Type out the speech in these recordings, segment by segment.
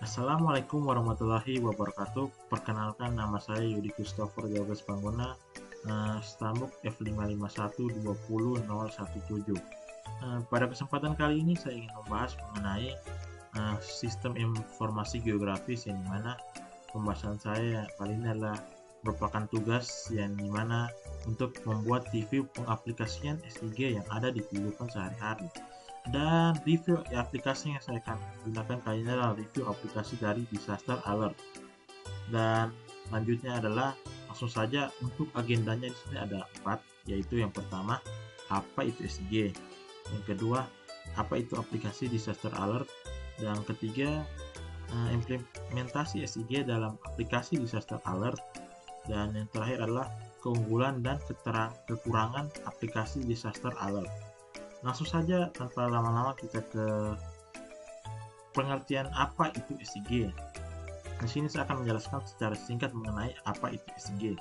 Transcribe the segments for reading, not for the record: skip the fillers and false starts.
Assalamualaikum warahmatullahi wabarakatuh. Perkenalkan, nama saya Yudi Christopher Gabes Pangguna, Stambuk F551200017. Pada kesempatan kali ini saya ingin membahas mengenai sistem informasi geografis, yang dimana pembahasan saya kali ini adalah merupakan tugas yang dimana untuk membuat review pengaplikasian SIG yang ada di kehidupan sehari-hari. Dan review aplikasi yang saya akan gunakan kali ini adalah review aplikasi dari Disaster Alert. Dan selanjutnya adalah langsung saja untuk agendanya. Di sini ada 4, yaitu yang pertama, apa itu SIG, yang kedua, apa itu aplikasi Disaster Alert, dan ketiga, implementasi SIG dalam aplikasi Disaster Alert, dan yang terakhir adalah keunggulan dan kekurangan aplikasi Disaster Alert. Langsung saja tanpa lama-lama kita ke pengertian apa itu SIG. Di sini saya akan menjelaskan secara singkat mengenai apa itu SIG.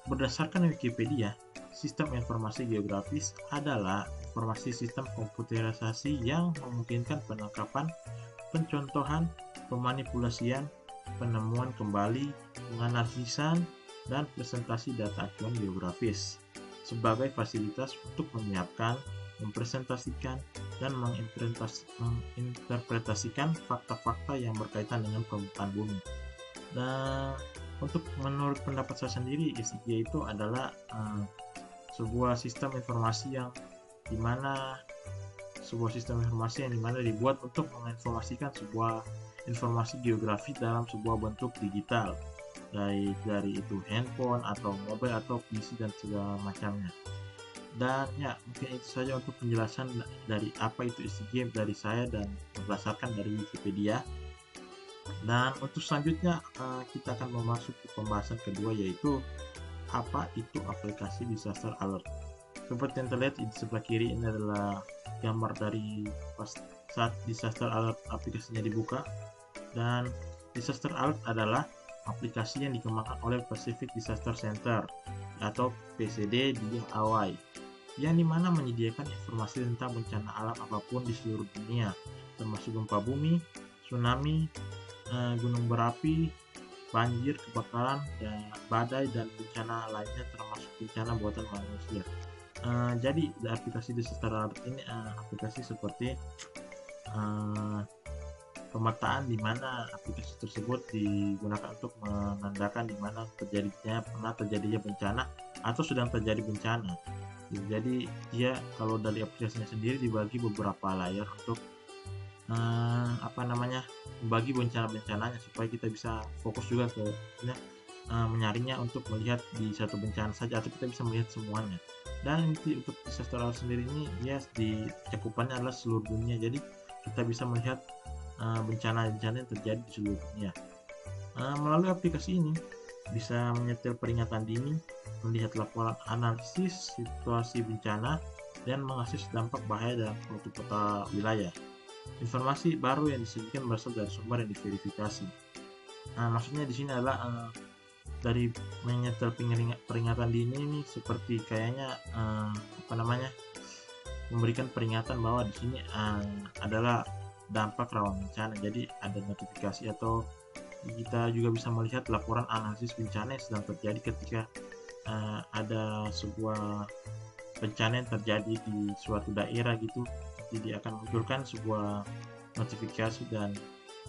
Berdasarkan Wikipedia, sistem informasi geografis adalah informasi sistem komputerisasi yang memungkinkan penangkapan, pencontohan, pemanipulasian, penemuan kembali, penganalisan, dan presentasi data acuan geografis sebagai fasilitas untuk menyiapkan, mempresentasikan, dan menginterpretasikan fakta-fakta yang berkaitan dengan permukaan bumi. Nah, menurut pendapat saya sendiri, SIG itu adalah sebuah sistem informasi yang dimana dibuat untuk menginformasikan sebuah informasi geografi dalam sebuah bentuk digital, dari itu handphone atau mobile atau PC dan segala macamnya. Dan ya, mungkin itu saja untuk penjelasan dari apa itu SIG dari saya dan berdasarkan dari Wikipedia. Dan untuk selanjutnya kita akan memasuki pembahasan kedua, yaitu apa itu aplikasi Disaster Alert. Seperti yang terlihat di sebelah kiri, ini adalah gambar dari saat Disaster Alert aplikasinya dibuka. Dan Disaster Alert adalah aplikasi yang dikembangkan oleh Pacific Disaster Center atau PCD di Hawaii, yang dimana menyediakan informasi tentang bencana alam apapun di seluruh dunia, termasuk gempa bumi, tsunami, gunung berapi, banjir, kebakaran, badai, dan bencana lainnya termasuk bencana buatan manusia. Jadi aplikasi Disaster Alert ini aplikasi seperti pemetaan, di mana aplikasi tersebut digunakan untuk menandakan di mana pernah terjadinya bencana atau sedang terjadi bencana. Jadi dia kalau dari aplikasinya sendiri dibagi beberapa layer untuk membagi bencana-bencananya, supaya kita bisa fokus juga ke menyaringnya untuk melihat di satu bencana saja, atau kita bisa melihat semuanya. Dan untuk disaster alert sendiri ini, dia di cakupannya adalah seluruh dunia, jadi kita bisa melihat bencana-bencana yang terjadi di seluruh dunia. Melalui aplikasi ini bisa menyetel peringatan dini, melihat laporan analisis situasi bencana, dan mengakses dampak bahaya dalam suatu kota wilayah. Informasi baru yang disajikan berasal dari sumber yang diverifikasi. Maksudnya di sini adalah dari menyetel peringatan dini ini seperti kayaknya memberikan peringatan bahwa di sini adalah dampak rawan bencana. Jadi ada notifikasi, atau kita juga bisa melihat laporan analisis bencana yang sedang terjadi ketika ada sebuah bencana yang terjadi di suatu daerah gitu. Jadi akan munculkan sebuah notifikasi dan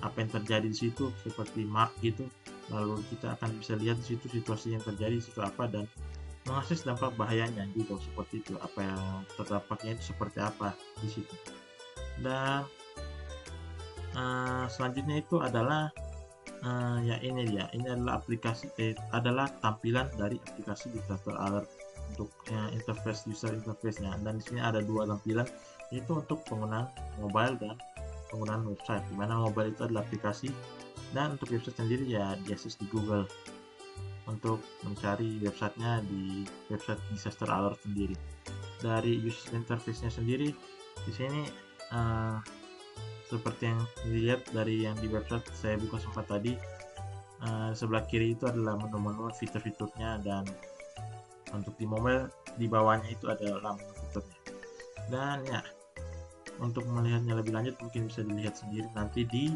apa yang terjadi di situ seperti mark gitu. Lalu kita akan bisa lihat di situ situasi yang terjadi di situ apa, dan mengakses dampak bahayanya juga seperti itu, apa yang terdampaknya itu seperti apa di situ. Dan selanjutnya itu adalah ini adalah adalah tampilan dari aplikasi Disaster Alert untuk interface, user interface-nya. Dan di sini ada dua tampilan, yaitu untuk penggunaan mobile dan penggunaan website, dimana mobile itu adalah aplikasi, dan untuk website sendiri ya diakses di Google untuk mencari websitenya di website Disaster Alert sendiri. Dari user interface-nya sendiri, di sini seperti yang dilihat dari yang di website saya buka sempat tadi, sebelah kiri itu adalah menu-menu fitur-fiturnya, dan untuk di mobile di bawahnya itu adalah menu fiturnya. Dan ya, untuk melihatnya lebih lanjut mungkin bisa dilihat sendiri nanti di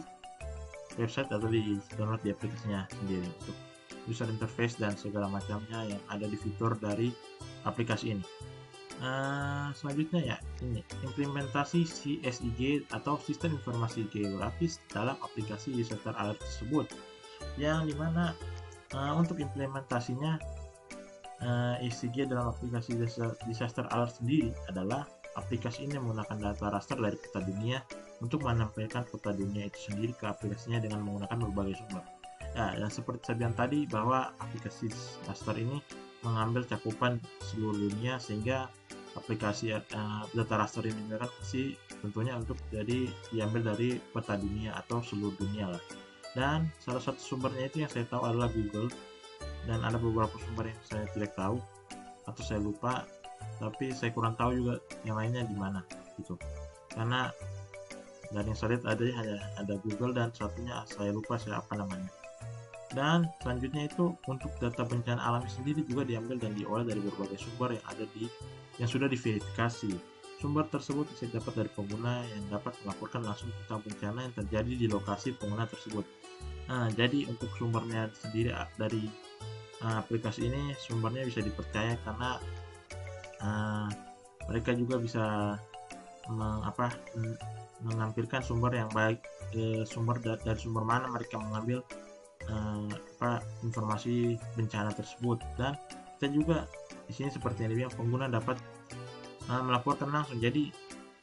website atau di download di aplikasinya sendiri untuk user interface dan segala macamnya yang ada di fitur dari aplikasi ini. Selanjutnya ya ini implementasi CSIG atau Sistem Informasi Geografis dalam aplikasi disaster alert tersebut, yang dimana untuk implementasinya ECG dalam aplikasi disaster alert sendiri adalah aplikasi ini menggunakan data raster dari peta dunia untuk menampilkan peta dunia itu sendiri ke aplikasinya dengan menggunakan berbagai sumber. Ya, dan seperti saya bilang tadi bahwa aplikasi raster ini mengambil cakupan seluruh dunia, sehingga aplikasi data raster ini kan pasti tentunya untuk jadi diambil dari peta dunia atau seluruh dunia lah. Dan salah satu sumbernya itu yang saya tahu adalah Google, dan ada beberapa sumber yang saya tidak tahu atau saya lupa, tapi saya kurang tahu juga yang lainnya di mana gitu, karena dari yang saya lihat hanya ada Google dan satunya saya lupa siapa namanya. Dan selanjutnya itu untuk data bencana alami sendiri juga diambil dan diolah dari berbagai sumber yang sudah diverifikasi. Sumber tersebut bisa dapat dari pengguna yang dapat melaporkan langsung tentang bencana yang terjadi di lokasi pengguna tersebut. Nah, jadi untuk sumbernya sendiri dari aplikasi ini sumbernya bisa dipercaya karena mereka juga bisa menampilkan sumber yang baik, dari sumber mana mereka mengambil informasi bencana tersebut. Dan kita juga di sini seperti yang dibilang, pengguna dapat melaporkan langsung. Jadi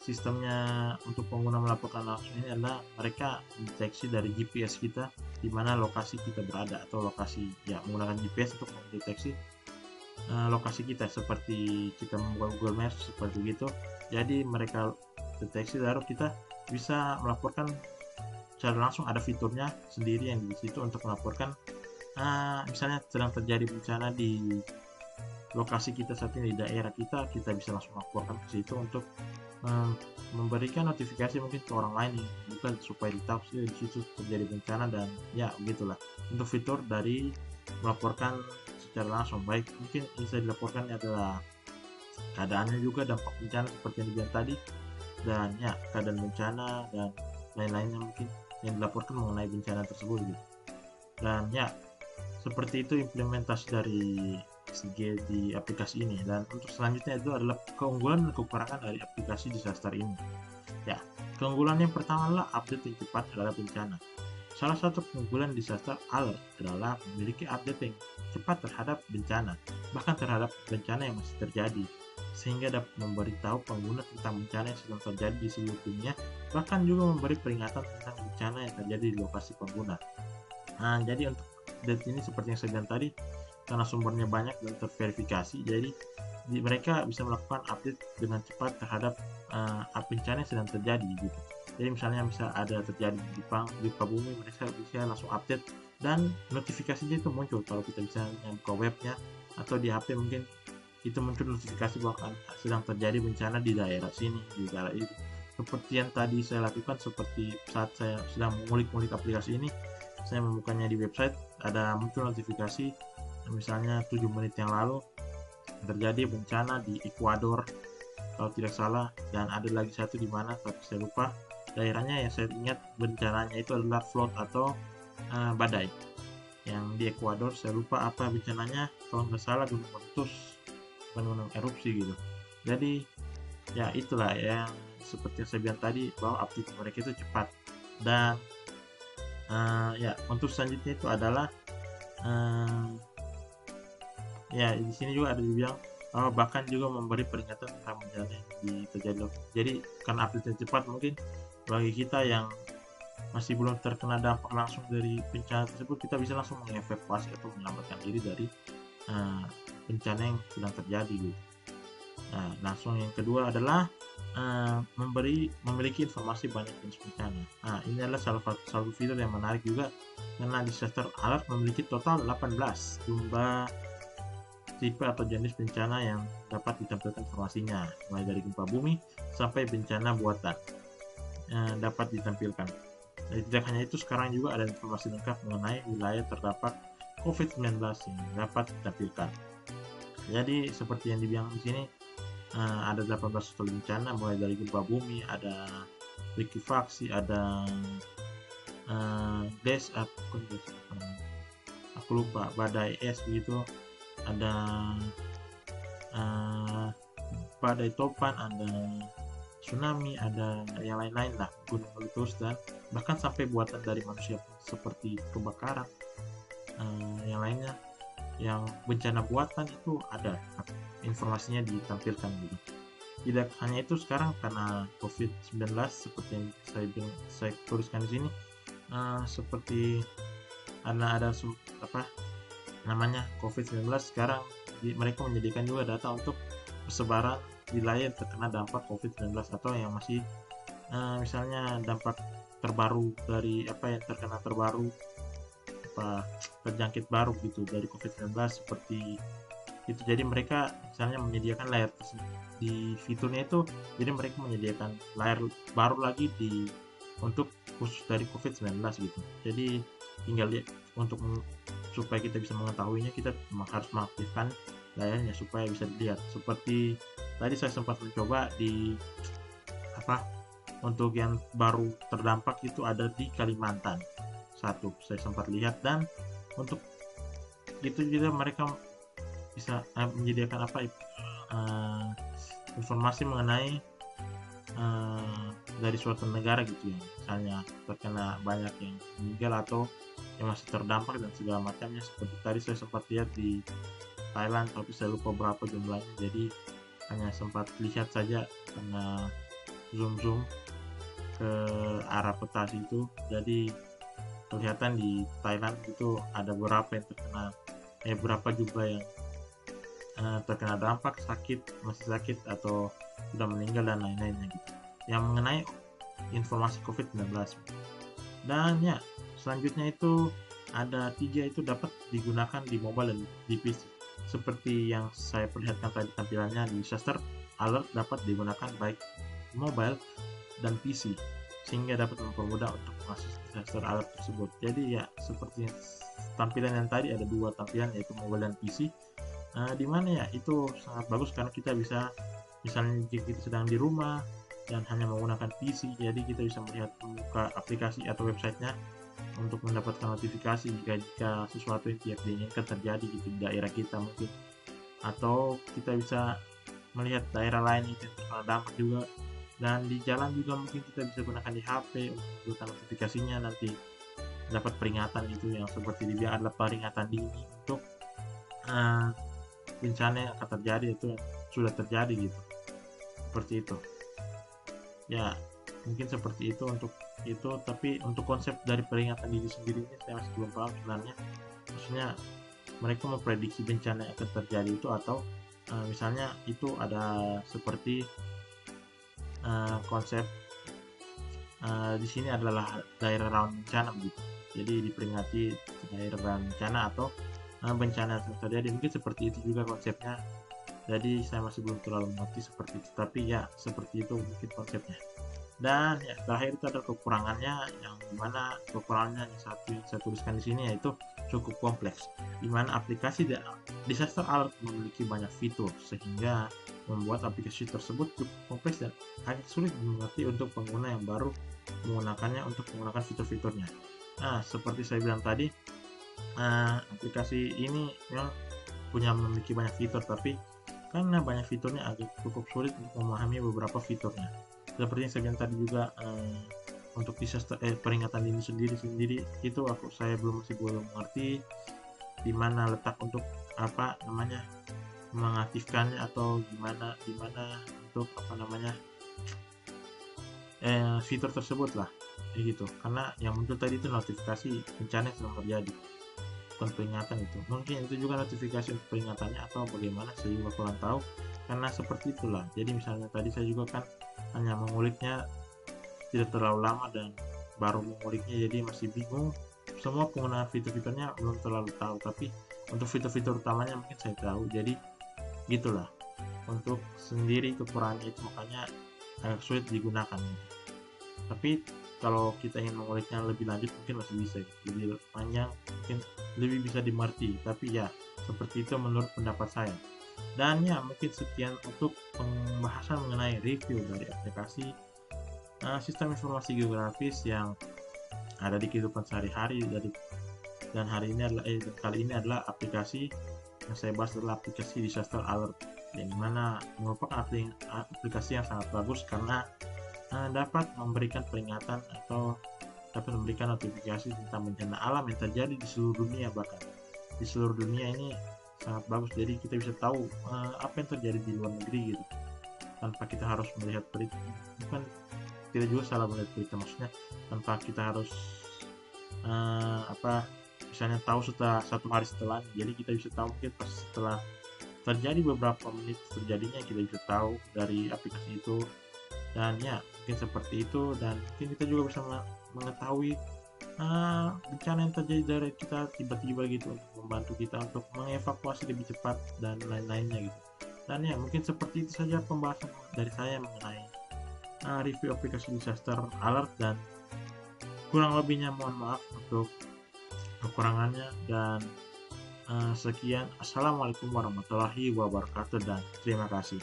sistemnya untuk pengguna melaporkan langsung ini adalah mereka mendeteksi dari GPS kita di mana lokasi kita berada, atau lokasi ya menggunakan GPS untuk mendeteksi lokasi kita, seperti kita membuka Google Maps seperti gitu. Jadi mereka deteksi, lalu kita bisa melaporkan secara langsung. Ada fiturnya sendiri yang di situ untuk melaporkan misalnya sedang terjadi bencana di lokasi kita saat ini, di daerah kita bisa langsung laporkan ke situ untuk memberikan notifikasi mungkin ke orang lain yang bukan, supaya tahu di situ terjadi bencana. Dan ya begitulah untuk fitur dari melaporkan secara langsung. Baik, mungkin bisa dilaporkan adalah keadaannya juga, dampak bencana seperti yang dibilang tadi, dan ya keadaan bencana dan lain-lainnya mungkin yang dilaporkan mengenai bencana tersebut gitu. Dan ya seperti itu implementasi dari SG di aplikasi ini. Dan untuk selanjutnya itu adalah keunggulan dan kekurangan dari aplikasi disaster ini. Ya, keunggulan yang pertama adalah update yang cepat terhadap bencana. Salah satu keunggulan disaster alert adalah memiliki update yang cepat terhadap bencana, bahkan terhadap bencana yang masih terjadi, sehingga dapat memberitahu pengguna tentang bencana yang sedang terjadi di seluruh dunia, bahkan juga memberi peringatan tentang bencana yang terjadi di lokasi pengguna. Nah, jadi untuk update ini seperti yang saya bilang tadi, karena sumbernya banyak dan terverifikasi, jadi mereka bisa melakukan update dengan cepat terhadap bencana yang sedang terjadi gitu. Jadi misalnya ada terjadi di gempa bumi, mereka bisa langsung update dan notifikasinya itu muncul. Kalau kita bisa buka webnya atau di HP, mungkin itu muncul notifikasi bahwa sedang terjadi bencana di daerah sini, di daerah itu. Seperti yang tadi saya lakukan, seperti saat saya sedang mengulik-ngulik aplikasi ini, saya membukanya di website, ada muncul notifikasi misalnya 7 menit yang lalu terjadi bencana di Ekuador kalau tidak salah, dan ada lagi satu di mana tapi saya lupa daerahnya. Yang saya ingat bencananya itu adalah flood atau badai yang di Ekuador. Saya lupa apa bencananya, kalau nggak salah gunung meletus, bukan gunung erupsi gitu. Jadi ya itulah yang seperti yang saya bilang tadi, bahwa update mereka itu cepat. Dan ya untuk selanjutnya itu adalah ya di sini juga ada dibilang bahkan juga memberi peringatan tentang bencana yang terjadi. Jadi karena update cepat, mungkin bagi kita yang masih belum terkena dampak langsung dari bencana tersebut, kita bisa langsung mengevakuasi atau menyelamatkan diri dari bencana yang sedang terjadi gitu. Nah, langsung yang kedua adalah memiliki informasi banyak jenis bencana. Nah, ini adalah salah satu fitur yang menarik juga, karena disaster alert memiliki total 18 jumlah tipe atau jenis bencana yang dapat ditampilkan informasinya, mulai dari gempa bumi sampai bencana buatan dapat ditampilkan. Dan tidak hanya itu, sekarang juga ada informasi lengkap mengenai wilayah terdapat COVID-19 yang dapat ditampilkan. Jadi seperti yang dibilang di sini, ada 18 bencana mulai dari gempa bumi, ada likuifaksi, ada des bukan des, aku lupa, badai es begitu, ada eh, badai topan, ada tsunami, ada yang lain-lain lah, gunung meletus, dan bahkan sampai buatan dari manusia seperti kebakaran, yang lainnya, yang bencana buatan itu ada informasinya ditampilkan gitu. Tidak hanya itu, sekarang karena COVID-19 seperti yang saya tuliskan di sini, seperti ada apa namanya COVID-19 sekarang, mereka menyediakan juga data untuk persebaran wilayah yang terkena dampak COVID-19 atau yang masih misalnya dampak terbaru dari yang terkena terbaru, terjangkit baru gitu dari COVID-19 seperti itu. Jadi mereka misalnya menyediakan layar di fiturnya itu, jadi mereka menyediakan layar baru lagi untuk khusus dari COVID-19 gitu. Jadi tinggal lihat, supaya kita bisa mengetahuinya, kita harus mengaktifkan layarnya supaya bisa dilihat. Seperti tadi saya sempat mencoba untuk yang baru terdampak itu ada di Kalimantan satu, saya sempat lihat, dan untuk itu juga mereka bisa menyediakan informasi mengenai dari suatu negara gitu ya, misalnya terkena banyak yang meninggal atau yang masih terdampak dan segala macamnya. Seperti tadi saya sempat lihat di Thailand, tapi saya lupa berapa jumlahnya, jadi hanya sempat lihat saja karena zoom ke arah peta itu. Jadi kelihatan di Thailand itu ada berapa yang terkena, berapa jumlah yang terkena dampak, masih sakit, atau sudah meninggal dan lain-lainnya gitu, yang mengenai informasi COVID-19. Dan ya, selanjutnya itu ada 3 itu dapat digunakan di mobile dan di PC. Seperti yang saya perlihatkan tadi tampilannya, disaster alert dapat digunakan baik mobile dan PC, sehingga dapat mempermudah untuk mengakses disaster alert tersebut. Jadi ya, seperti tampilan yang tadi ada 2 tampilan, yaitu mobile dan PC. Di mana ya itu sangat bagus karena kita bisa, misalnya jika kita sedang di rumah dan hanya menggunakan PC, jadi kita bisa melihat buka aplikasi atau websitenya untuk mendapatkan notifikasi jika sesuatu yang tidak diinginkan terjadi gitu di daerah kita mungkin, atau kita bisa melihat daerah lain yang terkena dampak juga. Dan di jalan juga mungkin kita bisa gunakan di HP untuk membuka notifikasinya, nanti dapat peringatan gitu, yang seperti dibilang adalah peringatan dini untuk bencana yang akan terjadi itu sudah terjadi gitu, seperti itu ya. Mungkin seperti itu untuk itu, tapi untuk konsep dari peringatan dini sendiri ini saya masih belum paham sebenarnya. Maksudnya mereka memprediksi bencana yang akan terjadi itu, atau misalnya itu ada seperti konsep di sini adalah daerah rawan bencana begitu, jadi diperingati daerah rawan bencana atau bencana yang terjadi, mungkin seperti itu juga konsepnya. Jadi saya masih belum terlalu mengerti seperti itu, tapi ya seperti itu mungkin konsepnya. Dan ya, terakhir itu ada kekurangannya, yang dimana kekurangannya yang satu yang saya tuliskan di sini, yaitu cukup kompleks, dimana aplikasi disaster alert memiliki banyak fitur sehingga membuat aplikasi tersebut cukup kompleks dan agak sulit dimengerti untuk pengguna yang baru menggunakannya untuk menggunakan fitur-fiturnya. Nah, seperti saya bilang tadi, aplikasi ini memang memiliki banyak fitur, tapi karena banyak fiturnya agak cukup sulit untuk memahami beberapa fiturnya. Seperti yang saya bilang tadi juga, untuk disaster peringatan dini sendiri itu saya masih belum mengerti di mana letak untuk mengaktifkannya, atau gimana untuk fitur tersebut lah gitu. Karena yang muncul tadi itu notifikasi bencana yang sedang terjadi, bukan peringatan itu. Mungkin itu juga notifikasi untuk peringatannya atau bagaimana, saya juga kurang tahu, karena seperti itulah. Jadi misalnya tadi saya juga kan hanya menguliknya tidak terlalu lama dan baru menguliknya, jadi masih bingung. Semua penggunaan fitur-fiturnya belum terlalu tahu, tapi untuk fitur-fitur utamanya mungkin saya tahu. Jadi gitulah, untuk sendiri kekurangannya itu makanya agak sulit digunakan gitu. Tapi kalau kita ingin menguliknya lebih lanjut mungkin masih bisa, lebih panjang mungkin lebih bisa dimengerti, tapi ya seperti itu menurut pendapat saya. Dan ya, mungkin sekian untuk pembahasan mengenai review dari aplikasi sistem informasi geografis yang ada di kehidupan sehari-hari. Dan kali ini adalah aplikasi yang saya bahas adalah aplikasi disaster alert, yang dimana merupakan aplikasi yang sangat bagus karena dapat memberikan peringatan atau dapat memberikan notifikasi tentang bencana alam yang terjadi di seluruh dunia. Bahkan di seluruh dunia ini sangat bagus, jadi kita bisa tahu apa yang terjadi di luar negeri gitu, tanpa kita harus melihat berita. Bukan, tidak juga salah melihat berita, maksudnya tanpa kita harus misalnya tahu setelah 1 hari setelah, jadi kita bisa tahu mungkin pas setelah terjadi beberapa menit terjadinya, kita bisa tahu dari aplikasi itu. Dan ya mungkin seperti itu, dan mungkin kita juga bisa mengetahui bencana yang terjadi dari kita tiba-tiba gitu, untuk membantu kita untuk mengevakuasi lebih cepat dan lain-lainnya gitu. Dan ya mungkin seperti itu saja pembahasan dari saya mengenai review aplikasi disaster alert, dan kurang lebihnya mohon maaf untuk kekurangannya. Dan sekian, assalamualaikum warahmatullahi wabarakatuh, dan terima kasih.